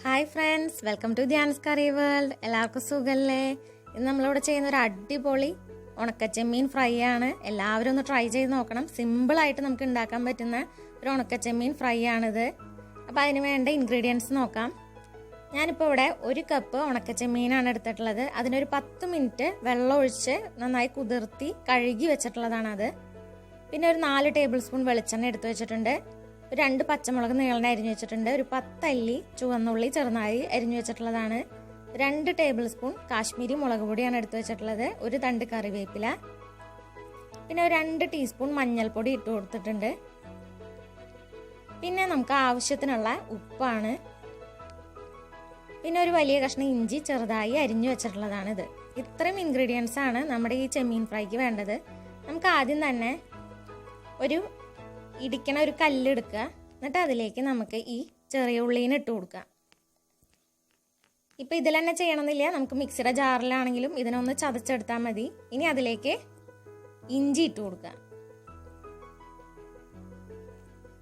Hi friends, welcome to Dhyan's curry world. എല്ലാവർക്കും സുഖല്ലേ? ഇന്ന് നമ്മളിവിടെ ചെയ്യുന്ന ഒരു അടിപൊളി ഉണക്കച്ചെമ്മീൻ ഫ്രൈ ആണ്. എല്ലാവരും ഒന്ന് ട്രൈ ചെയ്ത് നോക്കണം. സിമ്പിളായിട്ട് നമുക്ക് ഉണ്ടാക്കാൻ പറ്റുന്ന ഒരു ഉണക്കച്ചെമ്മീൻ ഫ്രൈ ആണിത്. അപ്പോൾ അതിന് വേണ്ട ഇൻഗ്രീഡിയൻസ് നോക്കാം. ഞാനിപ്പോൾ ഇവിടെ 1 കപ്പ് ഉണക്കച്ചെമ്മീനാണ് എടുത്തിട്ടുള്ളത്. അതിനൊരു 10 മിനിറ്റ് വെള്ളം ഒഴിച്ച് നന്നായി കുതിർത്തി കഴുകി വെച്ചിട്ടുള്ളതാണത്. പിന്നെ ഒരു 4 ടേബിൾ സ്പൂൺ വെളിച്ചെണ്ണ എടുത്തു വെച്ചിട്ടുണ്ട്. 2 പച്ചമുളക് നീളനെ അരിഞ്ഞു വെച്ചിട്ടുണ്ട്. ഒരു 10 അല്ലി ചുവന്നുള്ളി ചെറുതായി അരിഞ്ഞു വെച്ചിട്ടുള്ളതാണ്. 2 ടേബിൾ സ്പൂൺ കാശ്മീരി മുളക് പൊടിയാണ് എടുത്തു വെച്ചിട്ടുള്ളത്. ഒരു തണ്ട് കറിവേപ്പില, പിന്നെ ഒരു 2 ടീസ്പൂൺ മഞ്ഞൾപ്പൊടി ഇട്ട് കൊടുത്തിട്ടുണ്ട്. പിന്നെ നമുക്ക് ആവശ്യത്തിനുള്ള ഉപ്പാണ്. പിന്നെ ഒരു വലിയ കഷ്ണം ഇഞ്ചി ചെറുതായി അരിഞ്ഞു വെച്ചിട്ടുള്ളതാണിത്. ഇത്രയും ഇൻഗ്രീഡിയൻസ് ആണ് നമ്മുടെ ഈ ചെമ്മീൻ ഫ്രൈക്ക് വേണ്ടത്. നമുക്ക് ആദ്യം തന്നെ ഇടിക്കണ ഒരു കല്ലെടുക്കുക. എന്നിട്ട് അതിലേക്ക് നമുക്ക് ഈ ചെറിയ ഉള്ളീനെ ഇട്ട് കൊടുക്കുക. ഇപ്പം ഇതിൽ തന്നെ ചെയ്യണമെന്നില്ല, നമുക്ക് മിക്സിയുടെ ജാറിലാണെങ്കിലും ഇതിനൊന്ന് ചതച്ചെടുത്താൽ മതി. ഇനി അതിലേക്ക് ഇഞ്ചി ഇട്ട് കൊടുക്കുക.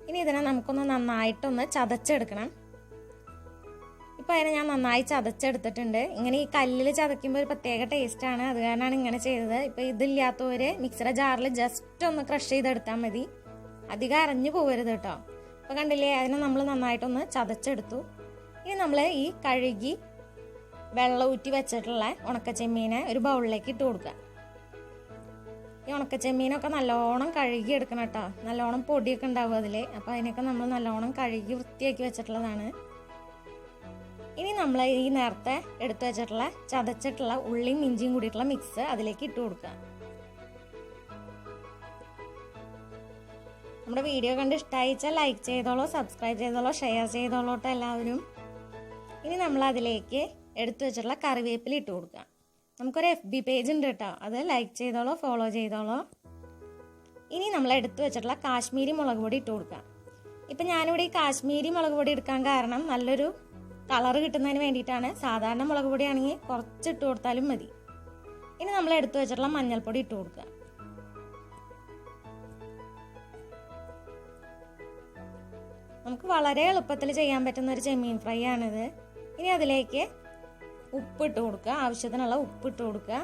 ഇനി ഇതിനെ നമുക്കൊന്ന് നന്നായിട്ടൊന്ന് ചതച്ചെടുക്കണം. ഇപ്പം അതിനെ ഞാൻ നന്നായി ചതച്ചെടുത്തിട്ടുണ്ട്. ഇങ്ങനെ ഈ കല്ലിൽ ചതയ്ക്കുമ്പോൾ ഒരു പ്രത്യേക ടേസ്റ്റാണ്, അത് കാരണമാണ് ഇങ്ങനെ ചെയ്തത്. ഇപ്പം ഇതില്ലാത്തവർ മിക്സിയുടെ ജാറിൽ ജസ്റ്റ് ഒന്ന് ക്രഷ് ചെയ്തെടുത്താൽ മതി, അധികം അരഞ്ഞു പോകരുത് കേട്ടോ. അപ്പോൾ കണ്ടില്ലേ, അതിനെ നമ്മൾ നന്നായിട്ടൊന്ന് ചതച്ചെടുത്തു. ഇനി നമ്മൾ ഈ കഴുകി വെള്ളം ഊറ്റി വെച്ചിട്ടുള്ള ഉണക്കച്ചെമ്മീനെ ഒരു ബൗളിലേക്ക് ഇട്ട് കൊടുക്കുക. ഈ ഉണക്കച്ചെമ്മീനൊക്കെ നല്ലോണം കഴുകി എടുക്കണം കേട്ടോ. നല്ലോണം പൊടിയൊക്കെ ഉണ്ടാവും അതിൽ. അപ്പോൾ അതിനൊക്കെ നമ്മൾ നല്ലോണം കഴുകി വൃത്തിയാക്കി വെച്ചിട്ടുള്ളതാണ്. ഇനി നമ്മൾ ഈ നേരത്തെ എടുത്തു വെച്ചിട്ടുള്ള ചതച്ചിട്ടുള്ള ഉള്ളിയും ഇഞ്ചിയും കൂടിയിട്ടുള്ള മിക്സ് അതിലേക്ക് ഇട്ട് കൊടുക്കുക. നമ്മുടെ വീഡിയോ കണ്ട് ഇഷ്ടമായിച്ചാൽ ലൈക്ക് ചെയ്തോളൂ, സബ്സ്ക്രൈബ് ചെയ്തോളൂ, ഷെയർ ചെയ്തോളൂട്ടോ എല്ലാവരും. ഇനി നമ്മൾ അതിലേക്ക് എടുത്തു വെച്ചിട്ടുള്ള കറിവേപ്പില ഇട്ട് കൊടുക്കുക. നമുക്കൊരു FB പേജ് ഉണ്ട് കേട്ടോ, അത് ലൈക്ക് ചെയ്തോളൂ, ഫോളോ ചെയ്തോളൂ. ഇനി നമ്മൾ എടുത്തു വെച്ചിട്ടുള്ള കാശ്മീരി മുളക് പൊടി ഇട്ട് കൊടുക്കുക. ഇപ്പം ഞാനിവിടെ ഈ കാശ്മീരി മുളക് പൊടി എടുക്കാൻ കാരണം നല്ലൊരു കളറ് കിട്ടുന്നതിന് വേണ്ടിയിട്ടാണ്. സാധാരണ മുളക് പൊടിയാണെങ്കിൽ കുറച്ച് ഇട്ട് കൊടുത്താലും മതി. ഇനി നമ്മൾ എടുത്തു വെച്ചിട്ടുള്ള മഞ്ഞൾപ്പൊടി ഇട്ട് കൊടുക്കുക. നമുക്ക് വളരെ എളുപ്പത്തിൽ ചെയ്യാൻ പറ്റുന്ന ഒരു ചെമ്മീൻ ഫ്രൈ ആണിത്. ഇനി അതിലേക്ക് ഉപ്പിട്ട് കൊടുക്കുക, ആവശ്യത്തിനുള്ള ഉപ്പിട്ട് കൊടുക്കുക.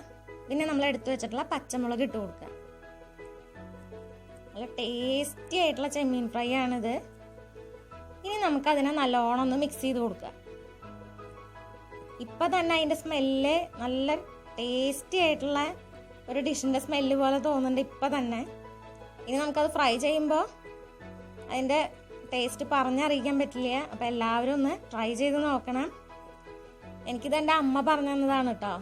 പിന്നെ നമ്മൾ എടുത്തു വെച്ചിട്ടുള്ള പച്ചമുളക് ഇട്ട് കൊടുക്കുക. നല്ല ടേസ്റ്റി ആയിട്ടുള്ള ചെമ്മീൻ ഫ്രൈ ആണിത്. ഇനി നമുക്കതിനെ നല്ലോണം ഒന്ന് മിക്സ് ചെയ്ത് കൊടുക്കുക. ഇപ്പം തന്നെ അതിൻ്റെ സ്മെല്ല് നല്ല ടേസ്റ്റി ആയിട്ടുള്ള ഒരു ഡിഷിൻ്റെ സ്മെല്ല് പോലെ തോന്നുന്നുണ്ട് ഇപ്പം തന്നെ. ഇനി നമുക്കത് ഫ്രൈ ചെയ്യുമ്പോൾ അതിൻ്റെ ടേസ്റ്റ് പറഞ്ഞറിയിക്കാൻ പറ്റില്ല. അപ്പോൾ എല്ലാവരും ഒന്ന് ട്രൈ ചെയ്ത് നോക്കണം. എനിക്കിത് എൻ്റെ അമ്മ പറഞ്ഞു തന്നതാണ് കേട്ടോ.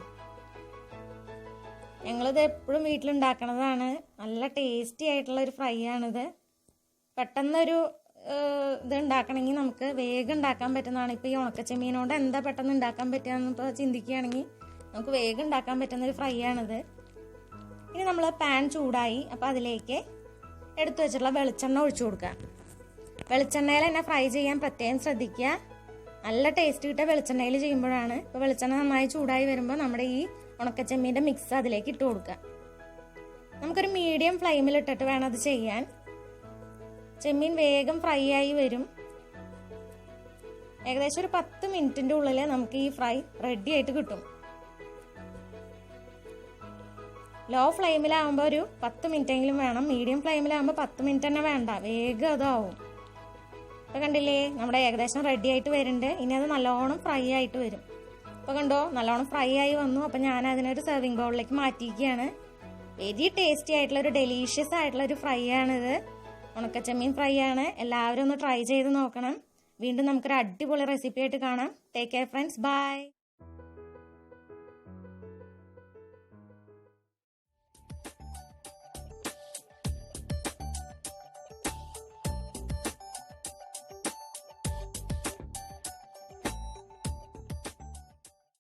ഞങ്ങളിത് എപ്പോഴും വീട്ടിലുണ്ടാക്കണതാണ്. നല്ല ടേസ്റ്റി ആയിട്ടുള്ള ഒരു ഫ്രൈ ആണിത്. പെട്ടെന്നൊരു ഇത് ഉണ്ടാക്കണമെങ്കിൽ നമുക്ക് വേഗം ഉണ്ടാക്കാൻ പറ്റുന്നതാണ്. ഇപ്പോൾ ഈ ഉണക്കച്ചെമ്മീനോണ്ട് എന്താ പെട്ടെന്ന് ഉണ്ടാക്കാൻ പറ്റുകയെന്ന് ഇപ്പോൾ ചിന്തിക്കുകയാണെങ്കിൽ നമുക്ക് വേഗം ഉണ്ടാക്കാൻ പറ്റുന്നൊരു ഫ്രൈ ആണിത്. ഇനി നമ്മൾ പാൻ ചൂടായി. അപ്പോൾ അതിലേക്ക് എടുത്തു വെച്ചിട്ടുള്ള വെളിച്ചെണ്ണ ഒഴിച്ചു കൊടുക്കുക. വെളിച്ചെണ്ണയിൽ തന്നെ ഫ്രൈ ചെയ്യാൻ പ്രത്യേകം ശ്രദ്ധിക്കുക. നല്ല ടേസ്റ്റ് കിട്ടുക വെളിച്ചെണ്ണയിൽ ചെയ്യുമ്പോഴാണ്. ഇപ്പോൾ വെളിച്ചെണ്ണ നന്നായി ചൂടായി വരുമ്പോൾ നമ്മുടെ ഈ ഉണക്കച്ചെമ്മീൻ്റെ മിക്സ് അതിലേക്ക് ഇട്ട് കൊടുക്കുക. നമുക്കൊരു മീഡിയം ഫ്ലെയിമിൽ ഇട്ടിട്ട് വേണം അത് ചെയ്യാൻ. ചെമ്മീൻ വേഗം ഫ്രൈ ആയി വരും. ഏകദേശം ഒരു 10 മിനിറ്റിൻ്റെ ഉള്ളിൽ നമുക്ക് ഈ ഫ്രൈ റെഡി ആയിട്ട് കിട്ടും. ലോ ഫ്ലെയിമിലാകുമ്പോൾ ഒരു 10 മിനിറ്റെങ്കിലും വേണം. മീഡിയം ഫ്ലെയിമിലാകുമ്പോൾ 10 മിനിറ്റ് തന്നെ വേണ്ട, വേഗം അതാവും. ഇപ്പോൾ കണ്ടില്ലേ, നമ്മുടെ ഏകദേശം റെഡി ആയിട്ട് വരുന്നുണ്ട്. ഇനി അത് നല്ലോണം ഫ്രൈ ആയിട്ട് വരും. ഇപ്പോൾ കണ്ടോ, നല്ലോണം ഫ്രൈ ആയി വന്നു. അപ്പോൾ ഞാൻ അതിനൊരു സെർവിങ് ബൗളിലേക്ക് മാറ്റിയിരിക്കുകയാണ്. വെരി ടേസ്റ്റി ആയിട്ടുള്ള ഒരു ഡെലീഷ്യസ് ആയിട്ടുള്ള ഒരു ഫ്രൈ ആണിത്. ഉണക്കച്ചെമ്മീൻ ഫ്രൈ ആണ്. എല്ലാവരും ഒന്ന് ട്രൈ ചെയ്ത് നോക്കണം. വീണ്ടും നമുക്കൊരു അടിപൊളി റെസിപ്പി ആയിട്ട് കാണാം. Take care friends, by.